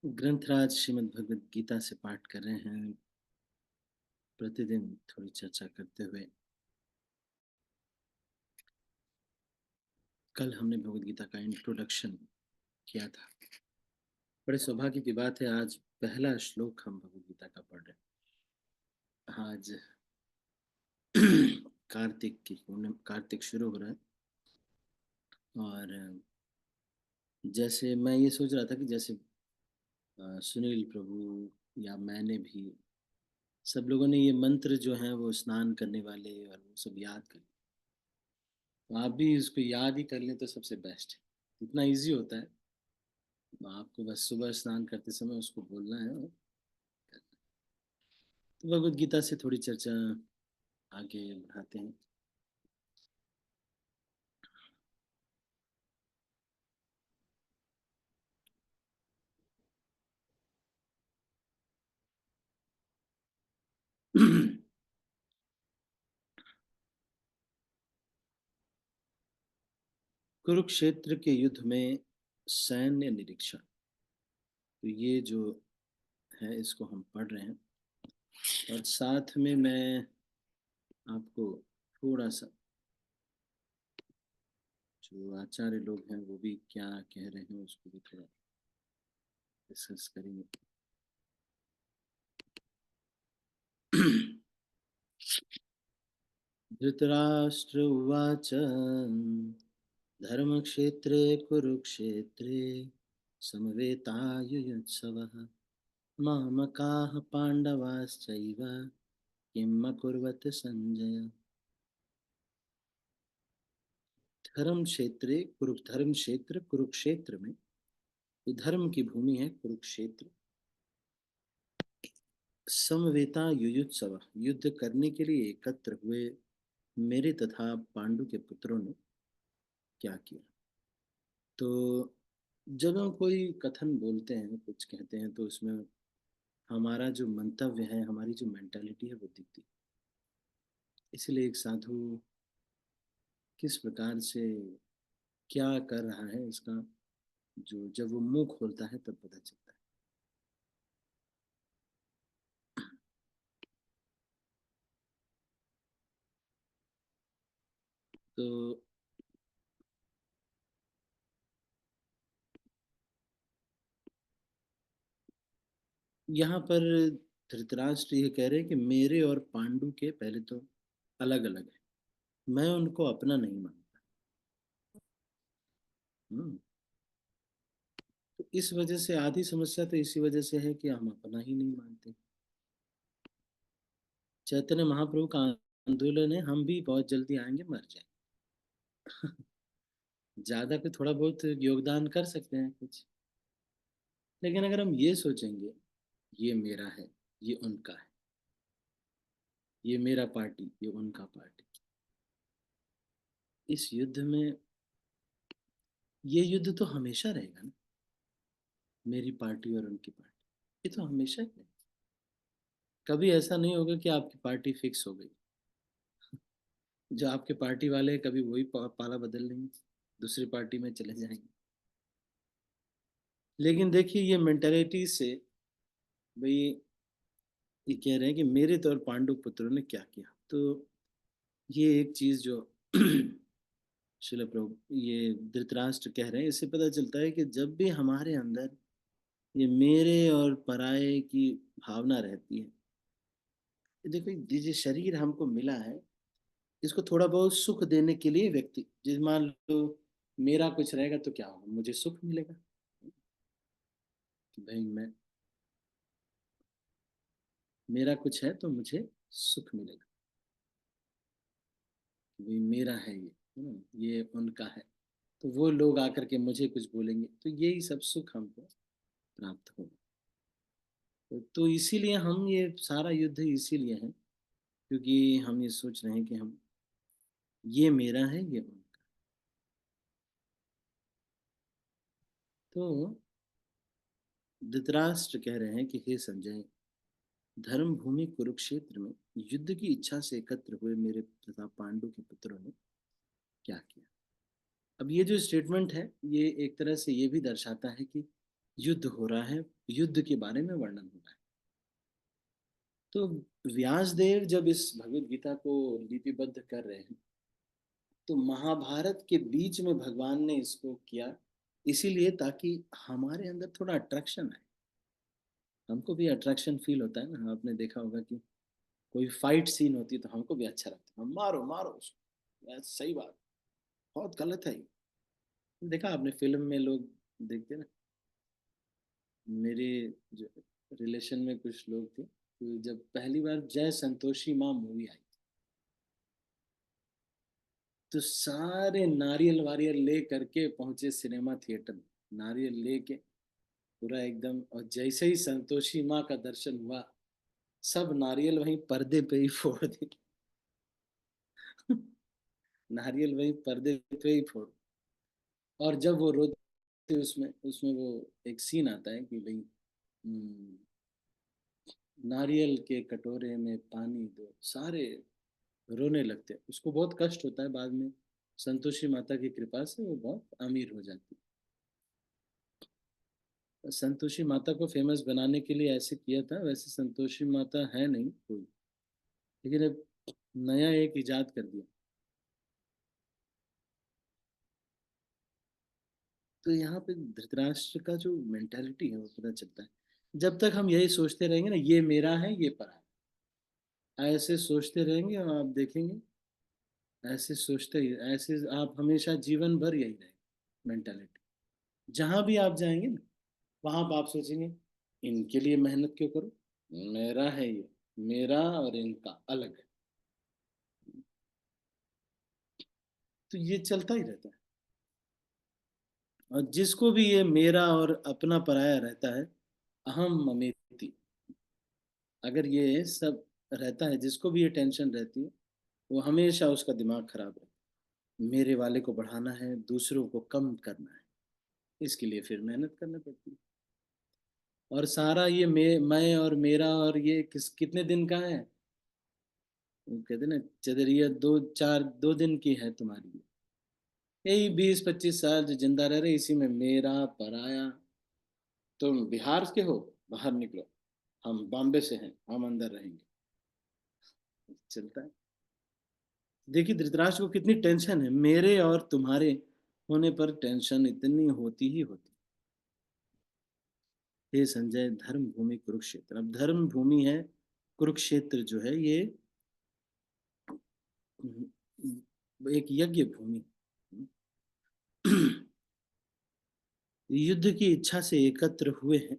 ग्रंथराज श्रीमद् भगवद गीता से पाठ कर रहे हैं। प्रतिदिन थोड़ी चर्चा करते हुए कल हमने भगवद गीता का इंट्रोडक्शन किया था। बड़े सौभाग्य की बात है, आज पहला श्लोक हम भगवद गीता का पढ़ रहे हैं। आज कार्तिक की पूर्णिमा, कार्तिक शुरू हो रहा है। और जैसे मैं ये सोच रहा था कि जैसे सुनील प्रभु या मैंने भी, सब लोगों ने ये मंत्र जो है वो स्नान करने वाले और वो सब याद कर, तो आप भी इसको याद ही कर लें तो सबसे बेस्ट है। इतना इजी होता है, तो आपको बस सुबह स्नान करते समय उसको बोलना है। और तो भगवद गीता से थोड़ी चर्चा आगे बढ़ाते हैं। कुरुक्षेत्र के युद्ध में सैन्य निरीक्षण, तो ये जो है इसको हम पढ़ रहे हैं। और साथ में मैं आपको थोड़ा सा, जो आचार्य लोग हैं वो भी क्या कह रहे हैं उसको भी थोड़ा डिस्कस करेंगे। धृतराष्ट्र उवाच धर्मक्षेत्रे कुरुक्षेत्रे समवेतायुयुत्सवः मामकाः पाण्डवाश्चैव किम् अकुर्वत संजय। धर्म क्षेत्र कुरुक्षेत्र में, ये धर्म की भूमि है कुरुक्षेत्र। समवेता युयुत्सव, युद्ध करने के लिए एकत्र हुए मेरे तथा पांडु के पुत्रों ने क्या किया। तो जब हम कोई कथन बोलते हैं, कुछ कहते हैं, तो उसमें हमारा जो मंतव्य है, हमारी जो मेंटालिटी है वो दिखती है। इसलिए एक साधु किस प्रकार से क्या कर रहा है, इसका जो जब वो मुंह खोलता है तब पता चलता है। तो यहाँ पर धृतराष्ट्र ये कह रहे हैं कि मेरे और पांडु के पहले तो अलग अलग है, मैं उनको अपना नहीं मानता। हम्म, तो इस वजह से आधी समस्या तो इसी वजह से है कि हम अपना ही नहीं मानते। चैतन्य महाप्रभु का आंदोलन है, हम भी बहुत जल्दी आएंगे, मर जाए। ज्यादा पे थोड़ा बहुत योगदान कर सकते हैं कुछ, लेकिन अगर हम ये सोचेंगे ये मेरा है, ये उनका है, ये मेरा पार्टी, ये उनका पार्टी, इस युद्ध में, ये युद्ध तो हमेशा रहेगा ना। मेरी पार्टी और उनकी पार्टी, ये तो हमेशा ही है। कभी ऐसा नहीं होगा कि आपकी पार्टी फिक्स हो गई। जो आपके पार्टी वाले हैं, कभी वही पाला बदल लेंगे, दूसरी पार्टी में चले जाएंगे। लेकिन देखिए ये मेंटेलिटी से, भाई ये कह रहे हैं कि मेरे तो और पांडु पुत्रों ने क्या किया। तो ये एक चीज जो शिल प्रभु ये धृतराष्ट्र कह रहे हैं, इससे पता चलता है कि जब भी हमारे अंदर ये मेरे और पराये की भावना रहती है, ये देखो ये शरीर हमको मिला है, इसको थोड़ा बहुत सुख देने के लिए व्यक्ति, जिस मान लो मेरा कुछ रहेगा तो क्या होगा, मुझे सुख मिलेगा कि भाई मैं, मेरा कुछ है तो मुझे सुख मिलेगा कि भाई मेरा है ये, है ना, ये उनका है। तो वो लोग आकर के मुझे कुछ बोलेंगे तो यही सब सुख हमको प्राप्त होगा। तो इसीलिए हम ये सारा युद्ध इसीलिए है, क्योंकि हम ये सोच रहे हैं कि हम, ये मेरा है, ये उनका। तो धृतराष्ट्र कह रहे हैं कि हे संजय, धर्म भूमि कुरुक्षेत्र में युद्ध की इच्छा से एकत्र हुए मेरे तथा पांडु के पुत्रों ने क्या किया। अब ये जो स्टेटमेंट है, ये एक तरह से ये भी दर्शाता है कि युद्ध हो रहा है, युद्ध के बारे में वर्णन हो रहा है। तो व्यासदेव जब इस भगवत गीता को लिपिबद्ध कर रहे हैं, तो महाभारत के बीच में भगवान ने इसको किया, इसीलिए ताकि हमारे अंदर थोड़ा अट्रैक्शन आए। हमको भी अट्रैक्शन फील होता है ना, आपने देखा होगा कि कोई फाइट सीन होती है तो हमको भी अच्छा लगता है, हम मारो मारो उसको, यार सही बात, बहुत गलत है ये। देखा आपने फिल्म में लोग देखते हैं ना, मेरे जो रिलेशन में कुछ लोग थे, तो जब पहली बार जय संतोषी माँ मूवी आई, तो सारे नारियल वारियल ले करके पहुंचे सिनेमा थिएटर में, नारियल लेके पूरा एकदम, और जैसे ही संतोषी माँ का दर्शन हुआ, सब नारियल वहीं पर्दे पे ही फोड़ दिए। नारियल वहीं पर्दे पे ही फोड़। और जब वो रोते, उसमें उसमें वो एक सीन आता है कि भाई, नारियल के कटोरे में पानी दो, सारे रोने लगते हैं, उसको बहुत कष्ट होता है, बाद में संतोषी माता की कृपा से वो बहुत अमीर हो जाती है। संतोषी माता को फेमस बनाने के लिए ऐसे किया था, वैसे संतोषी माता है नहीं कोई, लेकिन अब नया एक इजाद कर दिया। तो यहाँ पे धृतराष्ट्र का जो मेंटालिटी है वो पता चलता है। जब तक हम यही सोचते रहेंगे ना, ये मेरा है ये परा है, ऐसे सोचते रहेंगे और आप देखेंगे, ऐसे सोचते ही, ऐसे आप हमेशा जीवन भर यही रहेंगे मेंटालिटी। जहां भी आप जाएंगे ना, वहां पर आप सोचेंगे, इनके लिए मेहनत क्यों करूं, मेरा है ये, मेरा और इनका अलग है। तो ये चलता ही रहता है। और जिसको भी ये मेरा और अपना पराया रहता है, अहम ममेति, अगर ये सब रहता है, जिसको भी ये टेंशन रहती है, वो हमेशा उसका दिमाग खराब है। मेरे वाले को बढ़ाना है, दूसरों को कम करना है, इसके लिए फिर मेहनत करना पड़ती है। और सारा ये मैं और मेरा और ये कितने दिन का है, वो कहते ना, चदरिया दो चार, 2 दिन की है तुम्हारी, यही 20-25 साल जो जिंदा रह रहे इसी में मेरा पराया। तुम बिहार के हो, बाहर निकलो, हम बॉम्बे से हैं, हम अंदर रहेंगे, चलता है। देखिए धृतराष्ट्र को कितनी टेंशन है, मेरे और तुम्हारे होने पर टेंशन इतनी होती ही होती। हे संजय, धर्म भूमि कुरुक्षेत्र, अब धर्म भूमि है कुरुक्षेत्र जो है ये, एक यज्ञ भूमि। युद्ध की इच्छा से एकत्र हुए हैं।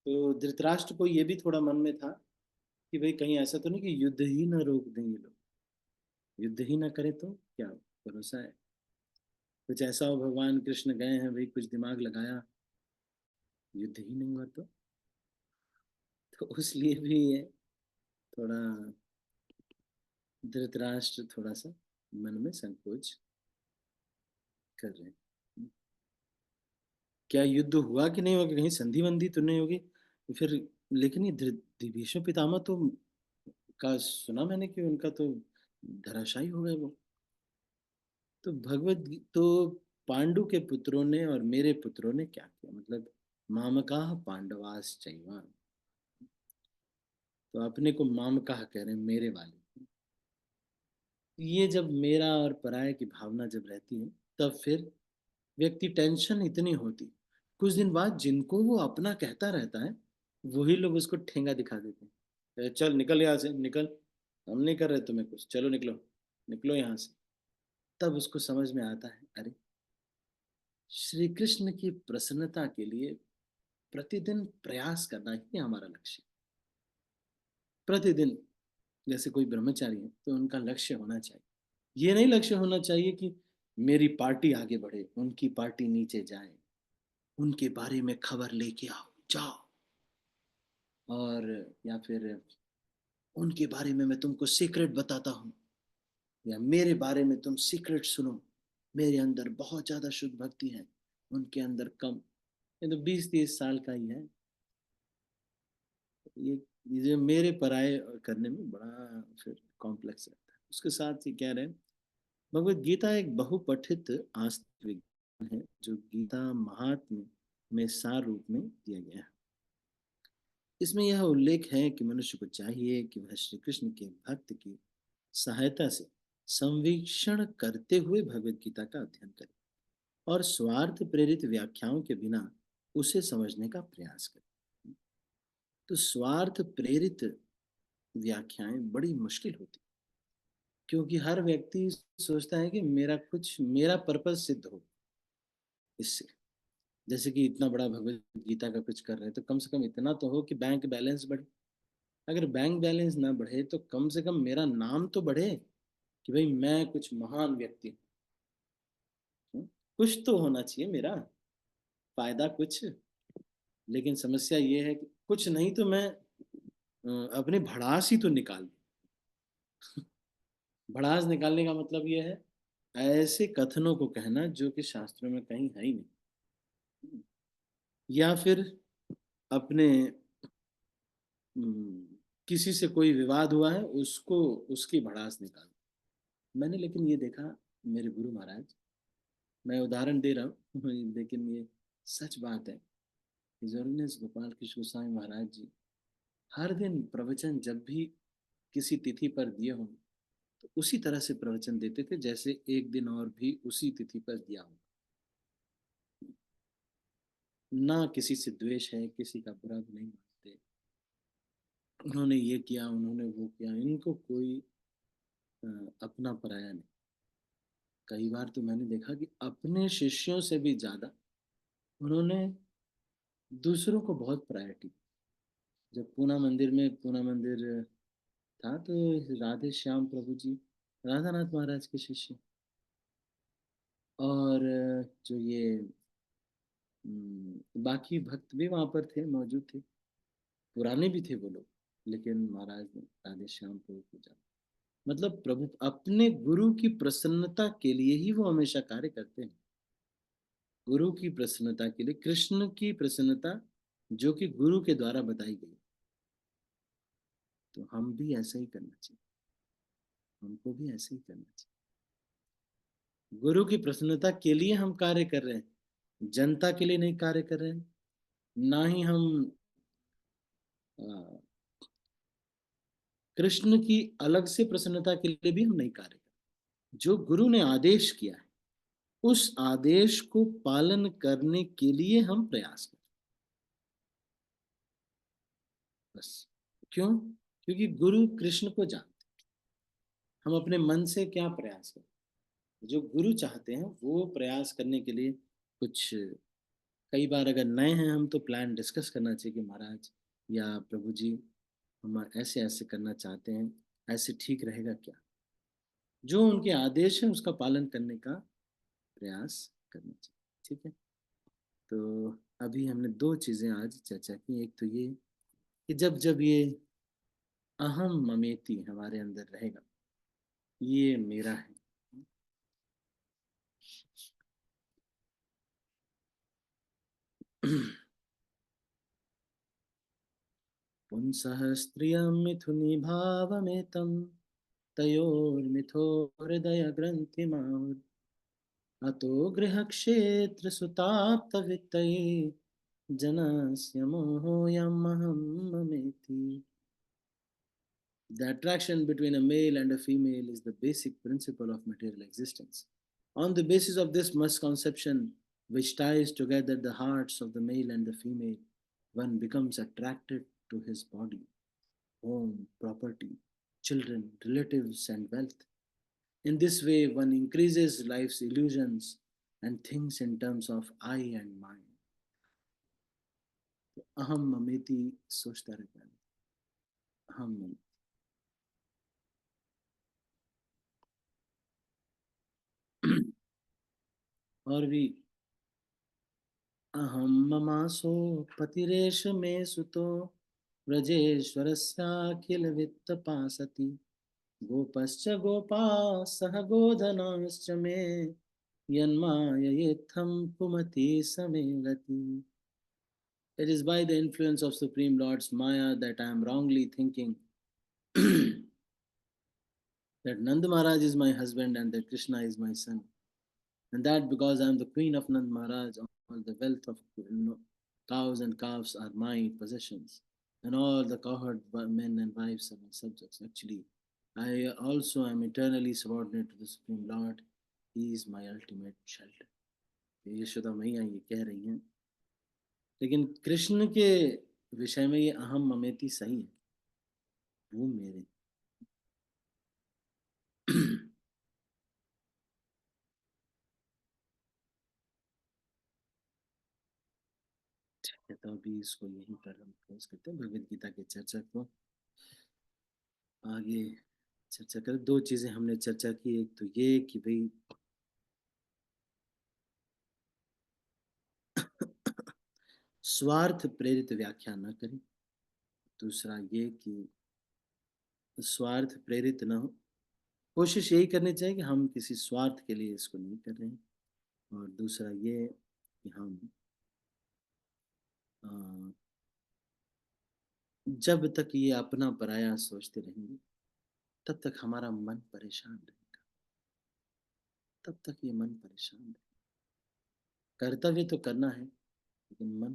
तो धृतराष्ट्र को ये भी थोड़ा मन में था कि भाई कहीं ऐसा तो नहीं कि युद्ध ही ना रोक दें ये लोग, युद्ध ही ना करें तो क्या भरोसा है, कुछ ऐसा हो भगवान कृष्ण गए हैं भाई, कुछ दिमाग लगाया, युद्ध ही नहीं हुआ तो उसलिए भी ये थोड़ा, धृतराष्ट्र थोड़ा सा मन में संकोच कर रहे हैं। क्या युद्ध हुआ कि नहीं हुआ, कि कहीं संधि वंधि तो नहीं होगी तो फिर। लेकिन ये भीष्म पितामह तो का सुना मैंने कि उनका तो धराशायी हो गए वो। तो तो पांडु के पुत्रों ने और मेरे पुत्रों ने क्या किया, मतलब मामकाः पांडवास चैव, तो अपने को मामकाः कह रहे हैं, मेरे वाले। ये जब मेरा और पराये की भावना जब रहती है, तब फिर व्यक्ति टेंशन इतनी होती, कुछ दिन बाद जिनको वो अपना कहता रहता है, वही लोग उसको ठेंगा दिखा देते हैं, चल निकल यहाँ से निकल, हम नहीं कर रहे तुम्हें कुछ, चलो निकलो, निकलो यहाँ से। तब उसको समझ में आता है, अरे श्री कृष्ण की प्रसन्नता के लिए प्रतिदिन प्रयास करना ही हमारा लक्ष्य। प्रतिदिन, जैसे कोई ब्रह्मचारी है तो उनका लक्ष्य होना चाहिए, ये नहीं लक्ष्य होना चाहिए कि मेरी पार्टी आगे बढ़े, उनकी पार्टी नीचे जाए, उनके बारे में खबर लेके आओ जाओ, और या फिर उनके बारे में मैं तुमको सीक्रेट बताता हूँ, या मेरे बारे में तुम सीक्रेट सुनो, मेरे अंदर बहुत ज्यादा शुद्ध भक्ति है, उनके अंदर कम। ये तो 20-30 साल का ही है ये। ये मेरे पराये करने में बड़ा फिर कॉम्प्लेक्स रहता है। उसके साथ ही कह रहे हैं, भगवत गीता एक बहुपठित आस्तिक विज्ञान है, जो गीता महात्म्य में सार रूप में दिया गया है। इसमें यह उल्लेख है कि मनुष्य को चाहिए कि वह श्री कृष्ण के भक्त की सहायता से संवीक्षण करते हुए भगवत गीता का अध्ययन करे और स्वार्थ प्रेरित व्याख्याओं के बिना उसे समझने का प्रयास करे। तो स्वार्थ प्रेरित व्याख्याएं बड़ी मुश्किल होती, क्योंकि हर व्यक्ति सोचता है कि मेरा पर्पस सिद्ध हो इससे। जैसे कि इतना बड़ा भगवत गीता का कुछ कर रहे हैं तो कम से कम इतना तो हो कि बैंक बैलेंस बढ़े। अगर बैंक बैलेंस ना बढ़े तो कम से कम मेरा नाम तो बढ़े कि भाई मैं कुछ महान व्यक्ति हूँ। कुछ तो होना चाहिए मेरा फायदा कुछ। लेकिन समस्या ये है कि कुछ नहीं तो मैं अपनी भड़ास ही तो निकाल दूं। भड़ास निकालने का मतलब ये है ऐसे कथनों को कहना जो कि शास्त्रों में कहीं है ही नहीं, या फिर अपने हम्म, किसी से कोई विवाद हुआ है उसको उसकी भड़ास निकाल। मैंने लेकिन ये देखा मेरे गुरु महाराज, मैं उदाहरण दे रहा हूँ लेकिन ये सच बात है। जरूर गोपाल कृष्ण गोस्वामी महाराज जी हर दिन प्रवचन जब भी किसी तिथि पर दिए हों तो उसी तरह से प्रवचन देते थे जैसे एक दिन और भी उसी तिथि पर दिया हो। ना किसी से द्वेष है, किसी का बुरा भी नहीं मानते। उन्होंने ये किया, उन्होंने वो किया, इनको कोई अपना पराया नहीं। कई बार तो मैंने देखा कि अपने शिष्यों से भी ज्यादा उन्होंने दूसरों को बहुत प्रायोरिटी। जब पूना मंदिर था तो राधे श्याम प्रभु जी राधानाथ महाराज के शिष्य और जो ये बाकी भक्त भी वहां पर थे, मौजूद थे। पुराने भी थे वो लोग, लेकिन महाराज ने राधे श्याम प्रभु को जाना। मतलब प्रभु अपने गुरु की प्रसन्नता के लिए ही वो हमेशा कार्य करते हैं। गुरु की प्रसन्नता के लिए, कृष्ण की प्रसन्नता जो कि गुरु के द्वारा बताई गई। तो हम भी ऐसा ही करना चाहिए, हमको भी ऐसे ही करना चाहिए। गुरु की प्रसन्नता के लिए हम कार्य कर रहे हैं, जनता के लिए नहीं कार्य कर रहे हैं। ना ही हम अ, कृष्ण की अलग से प्रसन्नता के लिए भी हम नहीं कार्य कर। जो गुरु ने आदेश किया है उस आदेश को पालन करने के लिए हम प्रयास करें बस। क्यों? क्योंकि गुरु कृष्ण को जानते। हम अपने मन से क्या प्रयास करें, जो गुरु चाहते हैं वो प्रयास करने के लिए कुछ, कई बार अगर नए हैं हम तो प्लान डिस्कस करना चाहिए कि महाराज या प्रभु जी हम ऐसे ऐसे करना चाहते हैं, ऐसे ठीक रहेगा क्या। जो उनके आदेश है उसका पालन करने का प्रयास करना चाहिए। ठीक है। तो अभी हमने दो चीजें आज चर्चा की। एक तो ये कि जब जब ये अहम ममेती हमारे अंदर रहेगा, ये मेरा है। पुंसः स्त्रियं मिथुनी भावमेतं तयोर्मिथोहृदयग्रन्थिमाहुः अतो गृहक्षेत्रसुताप्तवित्तये जनस्य मोहोऽयमहं ममेति। The attraction between a male and a female is the basic principle of material existence. On the basis of this misconception, which ties together the hearts of the male and the female, one becomes attracted to his body, home, property, children, relatives, and wealth. In this way, one increases life's illusions and thinks in terms of I and mine. अहम ममेति सोचता रहता है। अहम और भी अहं ममासो पतिरेष मे सुतो व्रजेश्वरस्याखिलवित्तपासति गोपश्च गोपाः सह गोधनाश्च मे यन्माययेत्थं पुमति समे गति। It is by the influence of Supreme Lord's Maya that I am wrongly thinking that Nand Maharaj is my husband and that Krishna is my son. And that because I'm the queen of Nand Maharaj, all the wealth of cows and calves are my possessions, and all the cowherd men and wives are my subjects. Actually, I also am eternally subordinate to the Supreme Lord. He is my ultimate shelter. ये यशोदा मैया ये कह रही हैं, लेकिन कृष्ण के विषय में ये अहम ममेती सही है, वो मेरे तो अभी इसको यहीं पर हम क्लोज करते हैं, भगवद गीता की चर्चा को आगे चर्चा करें। दो चीजें हमने चर्चा की, एक तो ये कि भाई स्वार्थ प्रेरित व्याख्या न करें, दूसरा ये कि स्वार्थ प्रेरित न हो, कोशिश यही करनी चाहिए कि हम किसी स्वार्थ के लिए इसको नहीं कर रहे हैं, और दूसरा ये कि हम अ, जब तक ये अपना पराया सोचते रहेंगे तब तक हमारा मन परेशान रहेगा, तब तक ये मन परेशान रहेगा। कर्तव्य तो करना है, लेकिन मन